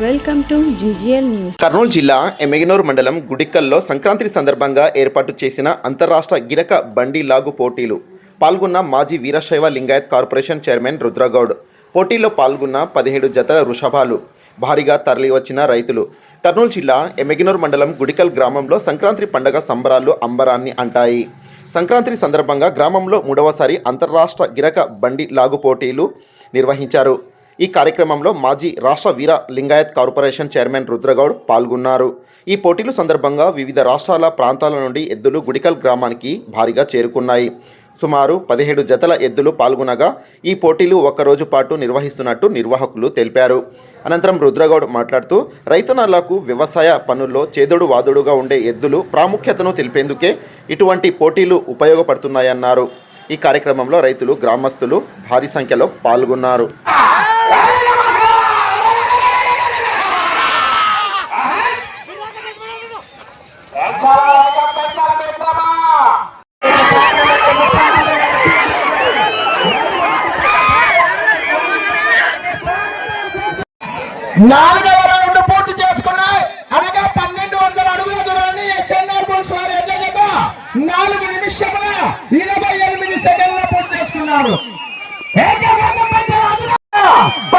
Welcome to GGL news. Kurnool జిల్లా ఎమ్మిగనూరు మండలం గుడికల్లో సంక్రాంతి సందర్భంగా ఏర్పాటు చేసిన అంతర్రాష్ట్ర గిరక బండి లాగు పోటీలు పాల్గొన్న మాజీ వీరశైవ లింగాయత్ కార్పొరేషన్ చైర్మన్ రుద్రగౌడ్. పోటీల్లో పాల్గొన్న 17 జతల వృషభాలు, భారీగా తరలివచ్చిన రైతులు. కర్నూలు జిల్లా ఎమ్మిగనూరు మండలం గుడికల్ గ్రామంలో సంక్రాంతి పండుగ సంబరాలు అంబరాన్ని అంటాయి. సంక్రాంతి సందర్భంగా గ్రామంలో 3వసారి అంతర్రాష్ట్ర గిరక బండి లాగు పోటీలు నిర్వహించారు. ఈ కార్యక్రమంలో మాజీ రాష్ట్ర వీర లింగాయత్ కార్పొరేషన్ చైర్మన్ రుద్రగౌడ్ పాల్గొన్నారు. ఈ పోటీల సందర్భంగా వివిధ రాష్ట్రాల ప్రాంతాల నుండి ఎద్దులు గుడికల్ గ్రామానికి భారీగా చేరుకున్నాయి. సుమారు 17 జతల ఎద్దులు పాల్గొనగా ఈ పోటీలు ఒక్కరోజు పాటు నిర్వహిస్తున్నట్టు నిర్వాహకులు తెలిపారు. అనంతరం రుద్రగౌడ్ మాట్లాడుతూ రైతన్నలకు వ్యవసాయ పనుల్లో చేదుడు వాదుడుగా ఉండే ఎద్దులు ప్రాముఖ్యతను తెలిపేందుకే ఇటువంటి పోటీలు ఉపయోగపడుతున్నాయన్నారు. ఈ కార్యక్రమంలో రైతులు, గ్రామస్తులు భారీ సంఖ్యలో పాల్గొన్నారు. నాలుగవ రౌండ్ పూర్తి చేసుకున్నాయి. అనగా 1200 అడుగుల దూరాన్ని ఎస్ఎన్ఆర్ బుల్స్ వారి ఎడ్లగా 4 నిమిషముల 28 సెకండ్ల పూర్తి చేసుకున్నారు.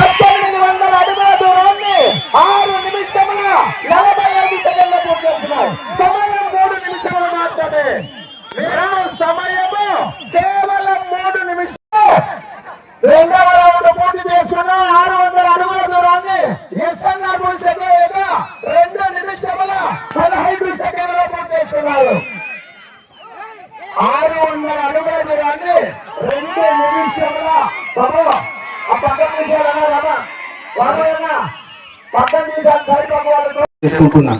1800 అడుగుల దూరాన్ని 6 నిమిషముల 45 సెకండ్ల పూర్తి చేసుకున్నారు. సమయం 3 నిమిషములు మాత్రమే. సమయము కేవలం 3 నిమిషాలు. రెండవ రౌండ్ పూర్తి చేసుకున్న 600 అడుగుల దూరాన్ని ఎస్ఎన్ఆర్ బుల్స్ 2 నిమిషముల 15 సెకండ్ల పూర్తి చేసుకున్నారు. 600 అడుగుల దూరాన్ని 2 నిమిషముల తీసుకుంటున్నా.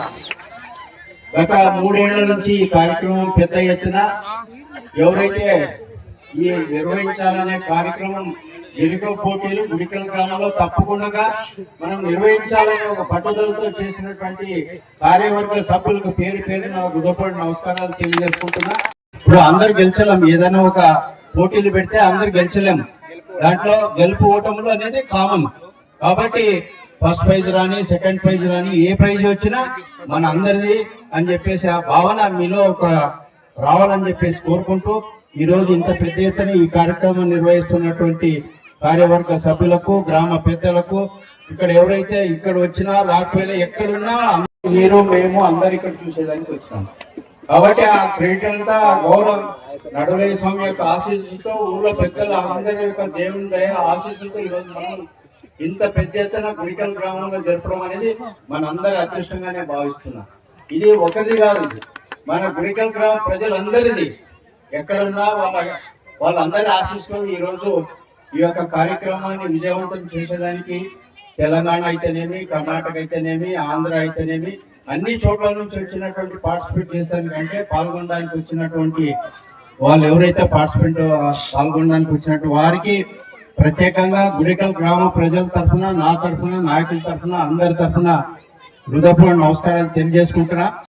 గత 3 ఏళ్ల నుంచి ఈ కార్యక్రమం పెద్ద ఎత్తున ఎవరైతే ఈ నిర్వహించాలనే కార్యక్రమం గిరిక పోటీలు గుడికల్ గ్రామంలో తప్పకుండా మనం నిర్వహించాలనే ఒక పట్టుదలతో చేసినటువంటి కార్యవర్గ సభ్యులకు పేరు పేరున హృదయపూర్వక నమస్కారాలు తెలియజేసుకుంటున్నా. ఇప్పుడు అందరు గెలిచలేం, ఏదైనా ఒక పోటీలు పెడితే అందరు గెలిచలేం. దాంట్లో గెలుపు ఓటములు అనేది కామన్. కాబట్టి ఫస్ట్ ప్రైజ్ రాని, సెకండ్ ప్రైజ్ రాని, ఏ ప్రైజ్ వచ్చినా మన అందరిది అని చెప్పేసి ఆ భావన మీలో ఒక రావాలని చెప్పేసి కోరుకుంటూ ఈ రోజు ఇంత పెద్ద ఎత్తున ఈ కార్యక్రమం నిర్వహిస్తున్నటువంటి కార్యవర్గ సభ్యులకు, గ్రామ పెద్దలకు, ఇక్కడ ఎవరైతే ఇక్కడ వచ్చినా రాకపోయినా ఎక్కడున్నా మీరు మేము అందరు ఇక్కడ చూసేదానికి వచ్చినాం. కాబట్టి ఆ క్రెడిట్ అంతా గౌరవం నడులయ్య స్వామి యొక్క ఆశీస్సులతో, ఊళ్ళో పెద్దల అందరి యొక్క దేవుని దయ ఆశీస్సులతో ఈరోజు మనం ఇంత పెద్ద ఎత్తున గుడికల్ గ్రామంలో జరపడం అనేది మనందరి అదృష్టంగానే భావిస్తున్నాం. ఇది ఒకటి కాదు, మన గుడికల్ గ్రామ ప్రజలందరిది. ఎక్కడున్నా వాళ్ళందరి ఆశీస్సులు ఈరోజు ఈ యొక్క కార్యక్రమాన్ని విజయవంతం చేసేదానికి తెలంగాణ అయితేనేమి, కర్ణాటక అయితేనేమి, ఆంధ్ర అయితేనేమి అన్ని చోట్ల నుంచి వచ్చినటువంటి పార్టిసిపేట్ చేసేదానికంటే పాల్గొనడానికి వచ్చినటువంటి వాళ్ళు ఎవరైతే పాల్గొనడానికి వచ్చినట్టు వారికి ప్రత్యేకంగా గుడికల్ గ్రామ ప్రజల తరఫున, నా తరఫున, నాయకుల తరఫున, అందరి తరఫున హృదయపూర్వక నమస్కారాలు తెలియజేసుకుంటున్నా.